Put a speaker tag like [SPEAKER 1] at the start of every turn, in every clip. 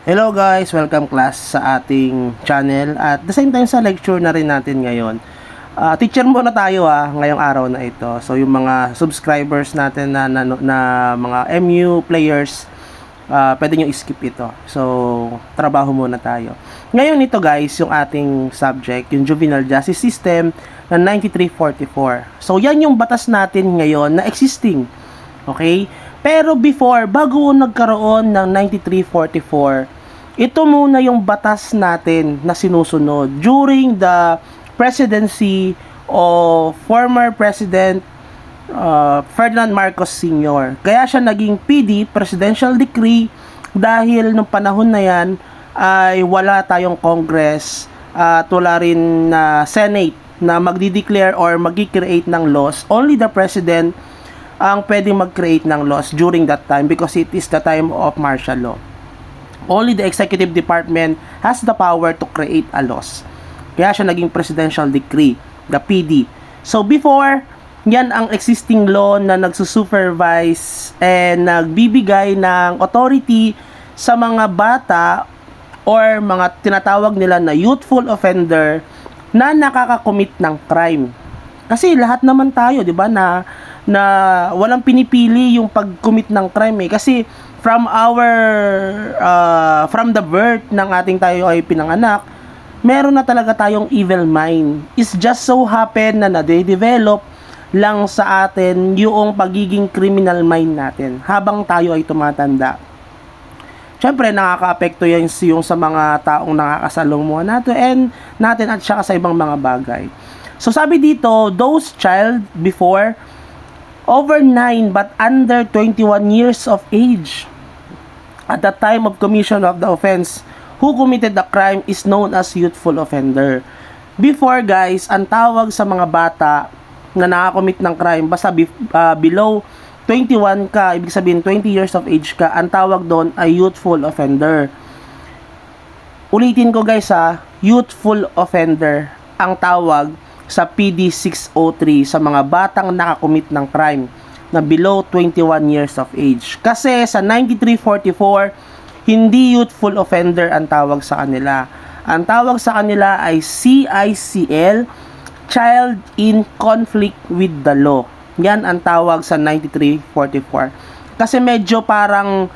[SPEAKER 1] Hello guys! Welcome class sa ating channel at the same time sa lecture na rin natin ngayon. Teacher muna tayo ngayong araw na ito. So yung mga subscribers natin na mga MU players, pwede nyo skip ito. So trabaho muna tayo. Ngayon ito guys, yung ating subject, yung Juvenile Justice System na 9344. So yan yung batas natin ngayon na existing. Okay? Pero before, bago nagkaroon ng 9344, ito muna yung batas natin na sinusunod during the presidency of former President Ferdinand Marcos Sr. Kaya siya naging PD, Presidential Decree, dahil nung panahon na yan ay wala tayong Congress at wala rin na Senate na magdi-declare or mag-create ng laws. Only the President ang pwedeng mag-create ng laws during that time because it is the time of martial law. Only the executive department has the power to create a laws. Kaya siya naging presidential decree, the PD. So before, yan ang existing law na nagsusupervise and nagbibigay ng authority sa mga bata or mga tinatawag nila na youthful offender na nakaka-commit ng crime. Kasi lahat naman tayo, 'di ba, na walang pinipili yung pag-commit ng crime kasi from the birth ng ating tayo ay pinanganak, meron na talaga tayong evil mind. It's just so happen na nade-develop lang sa atin yung pagiging criminal mind natin habang tayo ay tumatanda. Siyempre, nakaka-apekto yan yung sa mga taong nakakasalumuha natin at saka sa ibang mga bagay. So, sabi dito, those child before over 9 but under 21 years of age at the time of commission of the offense who committed the crime is known as youthful offender. Before guys, ang tawag sa mga bata na nakakommit ng crime basta below 21 ka, ibig sabihin 20 years of age ka, ang tawag doon ay youthful offender. Ulitin ko guys youthful offender ang tawag sa PD 603 sa mga batang nakakommit ng crime na below 21 years of age. Kasi sa 9344, hindi youthful offender ang tawag sa kanila. Ang tawag sa kanila ay CICL, Child in Conflict with the Law. Yan ang tawag sa 9344. Kasi medyo parang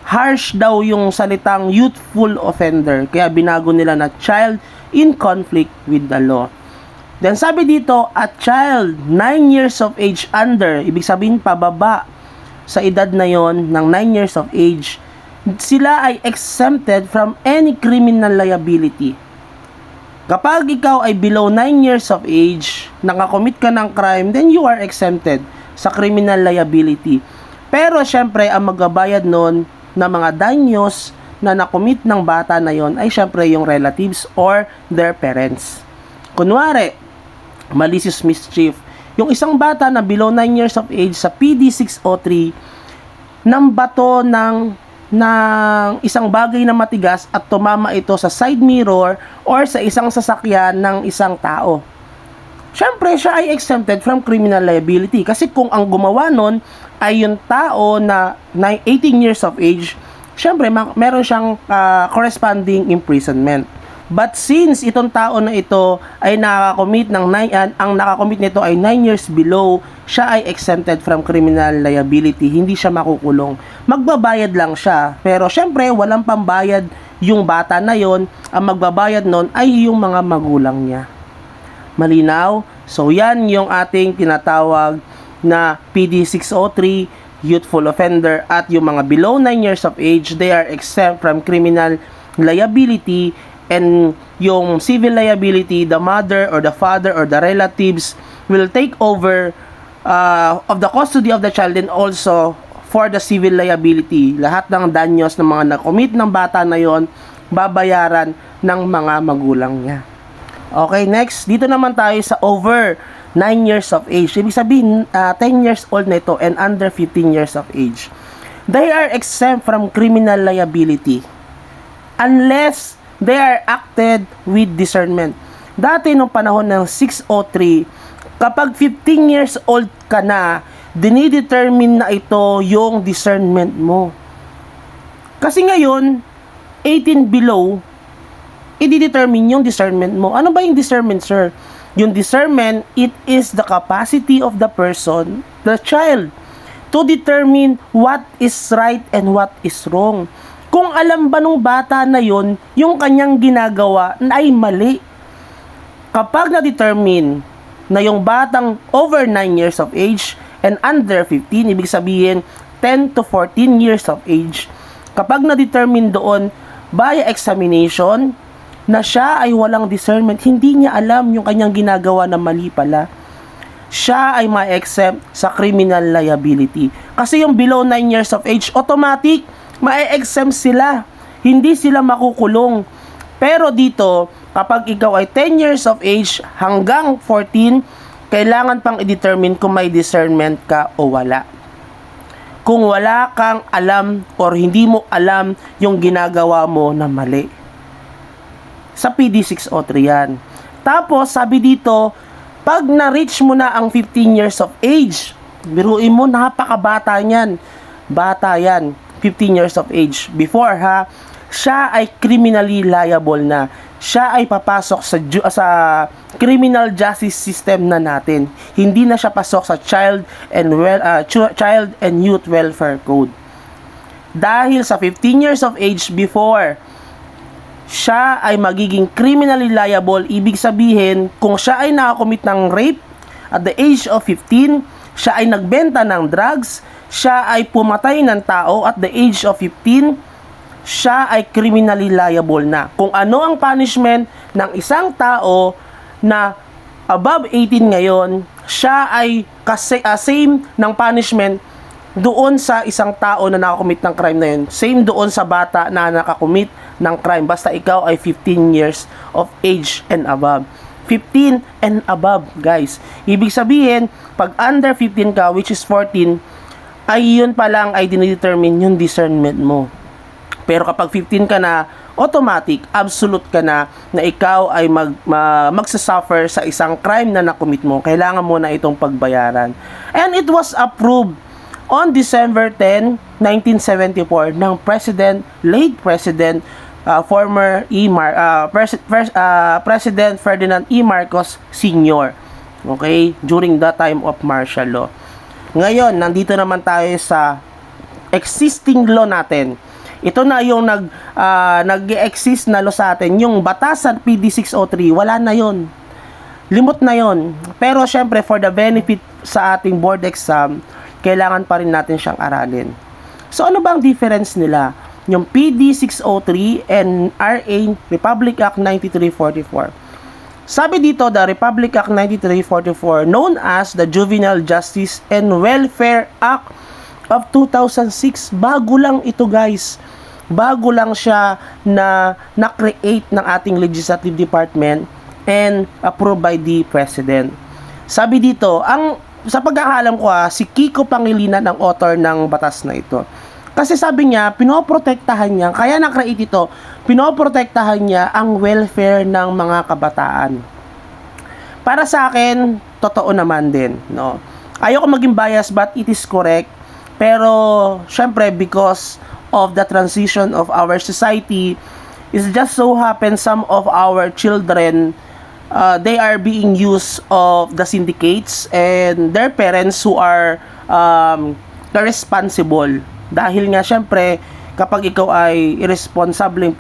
[SPEAKER 1] harsh daw yung salitang youthful offender. Kaya binago nila na child in conflict with the law. Then sabi dito, a child 9 years of age under, ibig sabihin pababa sa edad na yon ng 9 years of age, sila ay exempted from any criminal liability. Kapag ikaw ay below 9 years of age, nakakommit ka ng crime, then you are exempted sa criminal liability. Pero syempre, ang magbabayad nun na mga danyos na nakomit ng bata na yon ay syempre yung relatives or their parents. Kunwari, malicious mischief. Yung isang bata na below 9 years of age sa PD 603 ng bato ng isang bagay na matigas at tumama ito sa side mirror or sa isang sasakyan ng isang tao. Syempre, siya ay exempted from criminal liability kasi kung ang gumawa nun ay yung tao na 18 years of age, syempre, meron siyang corresponding imprisonment. But since itong tao na ito ay nakakommit ang nakakommit nito ay 9 years below, siya ay exempted from criminal liability. Hindi siya makukulong. Magbabayad lang siya. Pero syempre, walang pambayad yung bata na yon. Ang magbabayad nun ay yung mga magulang niya. Malinaw? So, yan yung ating tinatawag na PD 603, youthful offender, at yung mga below 9 years of age, they are exempt from criminal liability, and yung civil liability, the mother or the father or the relatives will take over of the custody of the child and also for the civil liability. Lahat ng danyos ng mga nakomit ng bata na yon, babayaran ng mga magulang niya. Okay, next, dito naman tayo sa over 9 years of age. Ibig sabihin, 10 years old na ito and under 15 years of age. They are exempt from criminal liability unless they are acted with discernment. Dati nung panahon ng 603, kapag 15 years old ka na, dinidetermine na ito yung discernment mo. Kasi ngayon, 18 below, i-determine yung discernment mo. Ano ba yung discernment, sir? Yung discernment, it is the capacity of the person, the child, to determine what is right and what is wrong. Kung alam ba nung bata na yon, yung kanyang ginagawa na ay mali. Kapag na-determine na yung batang over 9 years of age and under 15, ibig sabihin 10 to 14 years of age, kapag na-determine doon via examination na siya ay walang discernment, hindi niya alam yung kanyang ginagawa na mali pala, siya ay ma-exempt sa criminal liability. Kasi yung below 9 years of age, automatic, ma-exempt sila. Hindi sila makukulong. Pero dito, kapag ikaw ay 10 years of age hanggang 14, kailangan pang i-determine kung may discernment ka o wala. Kung wala kang alam or hindi mo alam yung ginagawa mo na mali. Sa PD 603 yan. Tapos, sabi dito, pag na-reach mo na ang 15 years of age, biruin mo, napakabata niyan. Bata yan, 15 years of age. Before ha, siya ay criminally liable na. Siya ay papasok sa criminal justice system na natin. Hindi na siya pasok sa child and youth welfare code. Dahil sa 15 years of age before, siya ay magiging criminally liable. Ibig sabihin, kung siya ay nakakommit ng rape at the age of 15, siya ay nagbenta ng drugs, siya ay pumatay ng tao at the age of 15, siya ay criminally liable na. Kung ano ang punishment ng isang tao na above 18 ngayon, siya ay same ng punishment doon sa isang tao na nakakommit ng crime na yun. Same doon sa bata na nakakommit ng crime. Basta ikaw ay 15 years of age and above. 15 and above, guys. Ibig sabihin, pag under 15 ka, which is 14, ay yun pa lang ay dinidetermine yung discernment mo. Pero kapag 15 ka na, automatic, absolute ka na ikaw ay magsasuffer sa isang crime na nakomit mo. Kailangan mo na itong pagbayaran. And it was approved on December 10, 1974 ng late President former President Ferdinand E. Marcos Sr. Okay, during the time of martial law. Ngayon, nandito naman tayo sa existing law natin. Ito na yung nag-exist na law sa atin, yung batasan PD 603, wala na yon. Limot na yon. Pero syempre, for the benefit sa ating board exam, kailangan pa rin natin siyang aralin. So, ano bang difference nila? Yung PD 603 and RA Republic Act 9344. Sabi dito, the Republic Act 9344, known as the Juvenile Justice and Welfare Act of 2006. Bago lang ito, guys. Bago lang siya na-create ng ating Legislative Department and approved by the President. Sabi dito, sa pagkakaalam ko si Kiko Pangilinan ang author ng batas na ito. Kasi sabi niya, pinoprotektahan niya, kaya na-create ito, pinoprotektahan niya ang welfare ng mga kabataan. Para sa akin, totoo naman din, no? Ayoko maging bias but it is correct. Pero, syempre, because of the transition of our society, it just so happens some of our children, they are being used of the syndicates and their parents who are responsible. Dahil nga syempre kapag ikaw ay irresponsibleng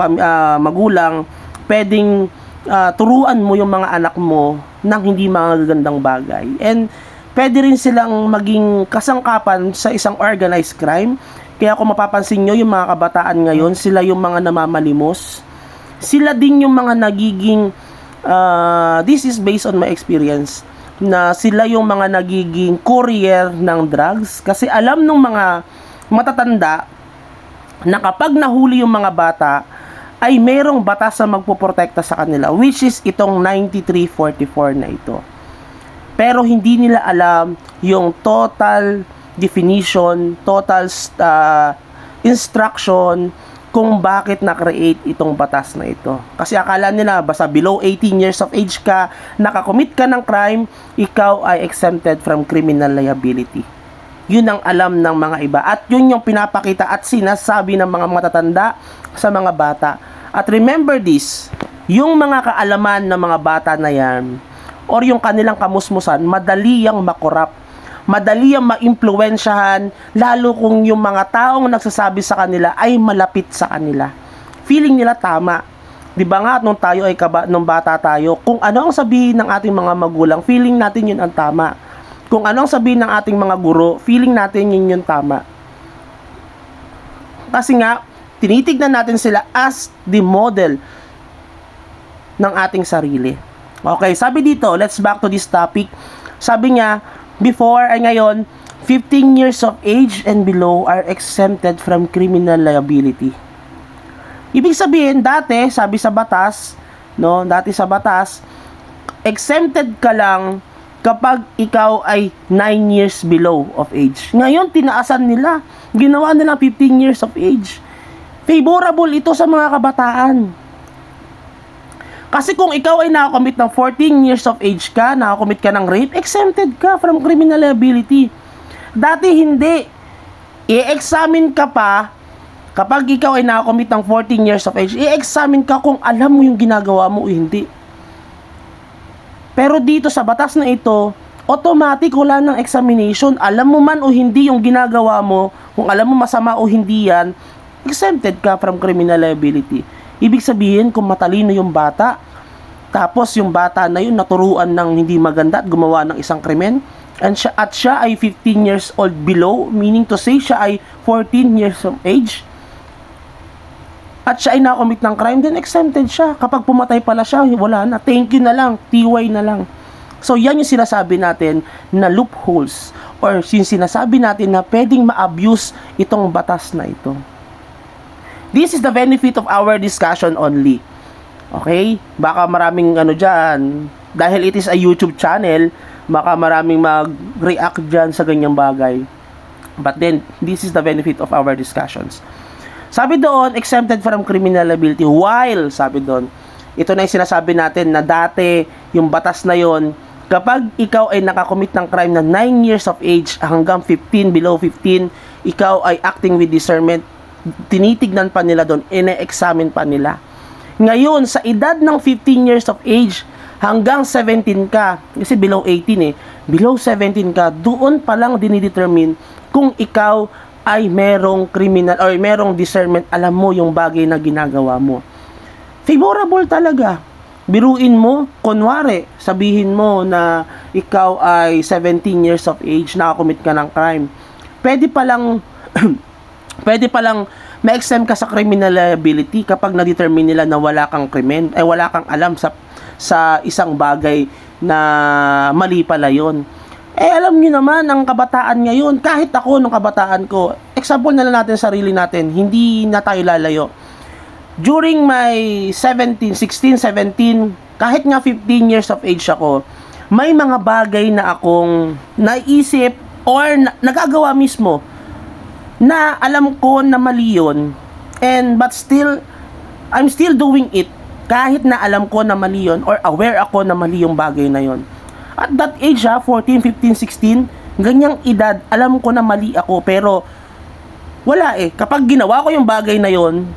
[SPEAKER 1] magulang, pwedeng turuan mo yung mga anak mo ng hindi magagandang bagay. And pwede rin silang maging kasangkapan sa isang organized crime. Kaya kung mapapansin nyo, yung mga kabataan ngayon, sila yung mga namamalimos. Sila din yung mga nagiging this is based on my experience, na sila yung mga nagiging courier ng drugs. Kasi alam ng mga matatanda na kapag nahuli yung mga bata, ay merong batas na magpoprotekta sa kanila, which is itong 9344 na ito. Pero hindi nila alam yung total definition, total instruction kung bakit na-create itong batas na ito. Kasi akala nila, basta below 18 years of age ka, nakakommit ka ng crime, ikaw ay exempted from criminal liability. Yun ang alam ng mga iba. At yun yung pinapakita at sinasabi ng mga matatanda sa mga bata. At remember this, yung mga kaalaman ng mga bata na yan, or yung kanilang kamusmusan, madali yang makorap. Madali yang maimpluwensyahan, lalo kung yung mga taong nagsasabi sa kanila ay malapit sa kanila. Feeling nila tama. Di ba nga, nung tayo ay nung bata tayo, kung ano ang sabihin ng ating mga magulang, feeling natin yun ang tama. Kung ano ang sabihin ng ating mga guro, feeling natin yun yung tama. Kasi nga, tinitignan natin sila as the model ng ating sarili. Okay, sabi dito, let's back to this topic. Sabi niya, before ay ngayon, 15 years of age and below are exempted from criminal liability. Ibig sabihin, dati, sabi sa batas, no, dati sa batas, exempted ka lang kapag ikaw ay 9 years below of age. Ngayon, tinaasan nila. Ginawa nila 15 years of age. Favorable ito sa mga kabataan. Kasi kung ikaw ay nakakommit ng 14 years of age ka, nakakommit ka ng rape, exempted ka from criminal liability. Dati hindi. I-examine ka pa, kapag ikaw ay nakakommit ng 14 years of age, i-examine ka kung alam mo yung ginagawa mo o hindi. Pero dito sa batas na ito, automatic wala ng examination. Alam mo man o hindi yung ginagawa mo, kung alam mo masama o hindi yan, exempted ka from criminal liability. Ibig sabihin, kung matalino yung bata, tapos yung bata na yun naturuan ng hindi maganda at gumawa ng isang krimen, at siya ay 15 years old below, meaning to say siya ay 14 years of age, at siya ay nakomit ng crime, then exempted siya. Kapag pumatay pala siya, wala na. Thank you na lang. TY na lang. So, yan yung sinasabi natin na loopholes or yung sinasabi natin na pwedeng ma-abuse itong batas na ito. This is the benefit of our discussion only. Okay? Baka maraming dyan, dahil it is a YouTube channel, baka maraming mag-react dyan sa ganyang bagay. But then, this is the benefit of our discussions. Sabi doon, exempted from criminal liability. While, sabi doon, ito na yung sinasabi natin na dati, yung batas na yon, kapag ikaw ay nakakommit ng crime na 9 years of age hanggang 15, below 15, ikaw ay acting with discernment, tinitignan pa nila doon, ine-examine pa nila. Ngayon, sa edad ng 15 years of age, hanggang 17 ka, kasi below 18 below 17 ka, doon pa lang dinidetermine kung ikaw ay merong criminal or merong discernment, alam mo yung bagay na ginagawa mo. Favorable talaga. Biruin mo, kunwari, sabihin mo na ikaw ay 17 years of age, nakakommit ka ng crime. Pwede palang ma-exempt ka sa criminal liability kapag na-determine nila na wala kang krimen, ay wala kang alam sa isang bagay na mali pala yon. Alam nyo naman, ang kabataan ngayon, kahit ako nung kabataan ko, example na lang natin sarili natin, hindi na tayo lalayo. During my 16, 17, kahit nga 15 years of age ako, may mga bagay na akong naisip or nagagawa mismo na alam ko na mali yun, but still, I'm still doing it kahit na alam ko na mali yun or aware ako na mali yung bagay na yun. At that age, 14, 15, 16, ganyang edad, alam ko na mali ako, pero wala kapag ginawa ko yung bagay na yon,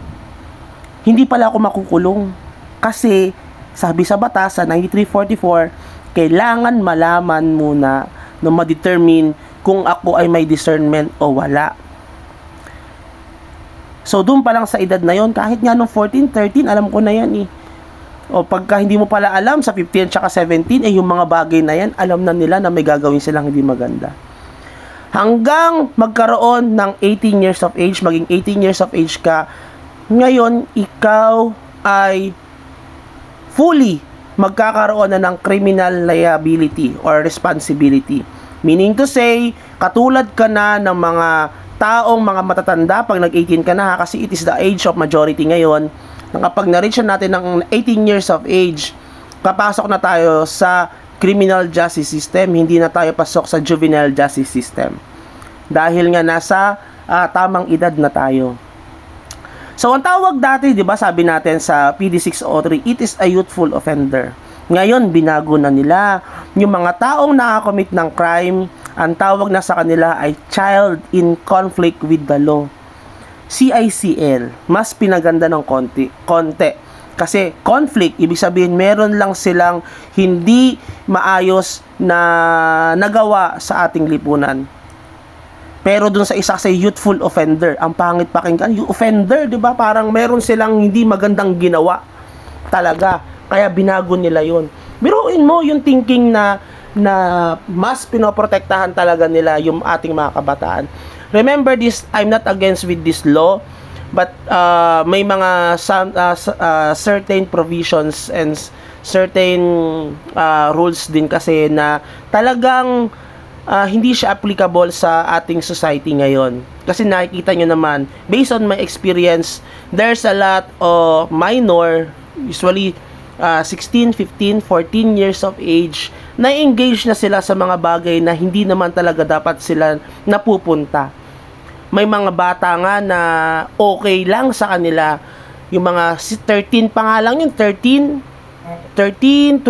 [SPEAKER 1] hindi pala ako makukulong. Kasi, sabi sa batas, sa 9344, kailangan malaman muna na ma-determine kung ako ay may discernment o wala. So, doon pa lang sa edad na yon, kahit nga nung 14, 13, alam ko na yan O pagka hindi mo pala alam sa 15 at 17, yung mga bagay na yan, alam na nila na may gagawin silang hindi maganda. Hanggang magkaroon ng 18 years of age, maging 18 years of age ka, ngayon, ikaw ay fully magkakaroon na ng criminal liability or responsibility. Meaning to say, katulad ka na ng mga taong mga matatanda pag nag-18 ka na, kasi it is the age of majority ngayon, kapag na-reach natin ng 18 years of age, papasok na tayo sa criminal justice system, hindi na tayo pasok sa juvenile justice system. Dahil nga nasa tamang edad na tayo. So, ang tawag dati, di ba, sabi natin sa PD 603, it is a youthful offender. Ngayon, binago na nila. Yung mga taong nakakommit ng crime Ang tawag na sa kanila ay child in conflict with the law. CICL, mas pinaganda ng konti. Kasi conflict, ibig sabihin meron lang silang hindi maayos na nagawa sa ating lipunan. Pero dun sa isa sa youthful offender, ang pangit pakinggan, yung offender, 'di ba? Parang meron silang hindi magandang ginawa talaga. Kaya binago nila 'yon. Biruin mo yung thinking na mas pinoprotektahan talaga nila yung ating mga kabataan. Remember this, I'm not against with this law, but may mga certain provisions and certain rules din kasi na talagang hindi siya applicable sa ating society ngayon. Kasi nakikita nyo naman, based on my experience, there's a lot of minor, usually 16, 15, 14 years of age, na-engage na sila sa mga bagay na hindi naman talaga dapat sila napupunta. May mga bata nga na okay lang sa kanila, yung mga 13 pa nga lang yun, 13, 12,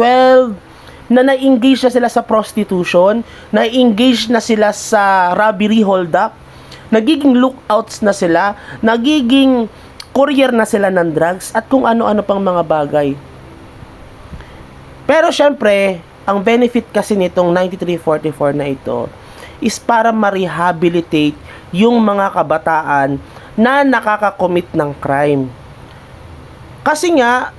[SPEAKER 1] na na-engage na sila sa prostitution, na-engage na sila sa robbery hold-up, nagiging lookouts na sila, nagiging courier na sila ng drugs, at kung ano-ano pang mga bagay. Pero syempre, ang benefit kasi nitong 9344 na ito is para ma-rehabilitate yung mga kabataan na nakaka-commit ng crime. Kasi nga,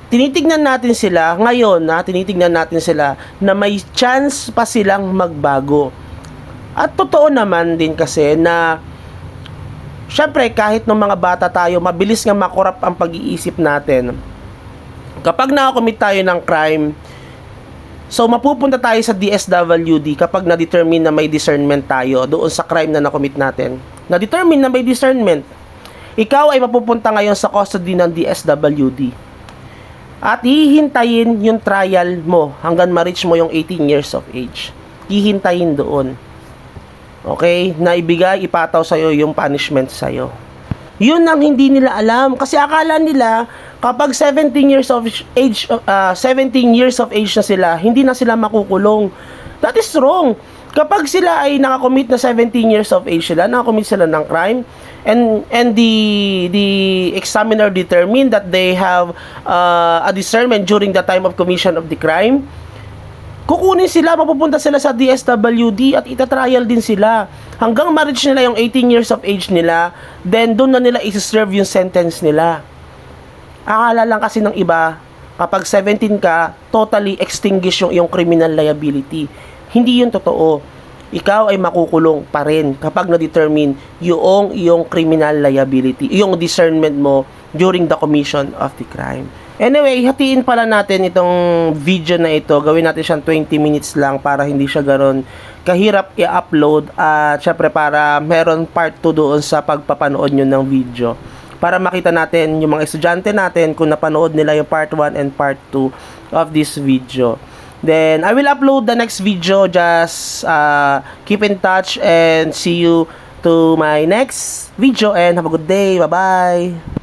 [SPEAKER 1] tinitignan natin sila ngayon, tinitignan natin sila na may chance pa silang magbago. At totoo naman din kasi na syempre kahit nung mga bata tayo, mabilis nga makorap ang pag-iisip natin. Kapag nakakommit tayo ng crime, so mapupunta tayo sa DSWD kapag na-determine na may discernment tayo doon sa crime na nakommit natin. Na-determine na may discernment, ikaw ay mapupunta ngayon sa custody ng DSWD. At hihintayin yung trial mo hanggang ma-reach mo yung 18 years of age. Hihintayin doon. Okay? Na ibigay, ipataw sa'yo yung punishment sa'yo. Yun ang hindi nila alam. Kasi akala nila, kapag 17 years of age na sila, hindi na sila makukulong. That is wrong. Kapag sila ay nakakommit na 17 years of age sila, nakakommit sila ng crime, and the examiner determined that they have a discernment during the time of commission of the crime, kukunin sila, mapupunta sila sa DSWD at itatrial din sila. Hanggang ma-reach nila yung 18 years of age nila, then doon na nila isi-serve yung sentence nila. Akala lang kasi ng iba, kapag 17 ka, totally extinguish yung iyong criminal liability. Hindi yun totoo. Ikaw ay makukulong pa rin kapag na-determine yung iyong criminal liability, yung discernment mo during the commission of the crime. Anyway, hatiin pala natin itong video na ito. Gawin natin siyang 20 minutes lang para hindi siya garon kahirap i-upload. At syempre para meron part 2 doon sa pagpapanood nyo ng video. Para makita natin yung mga estudyante natin kung napanood nila yung part 1 and part 2 of this video. Then, I will upload the next video. Just keep in touch and see you to my next video and have a good day. Bye-bye!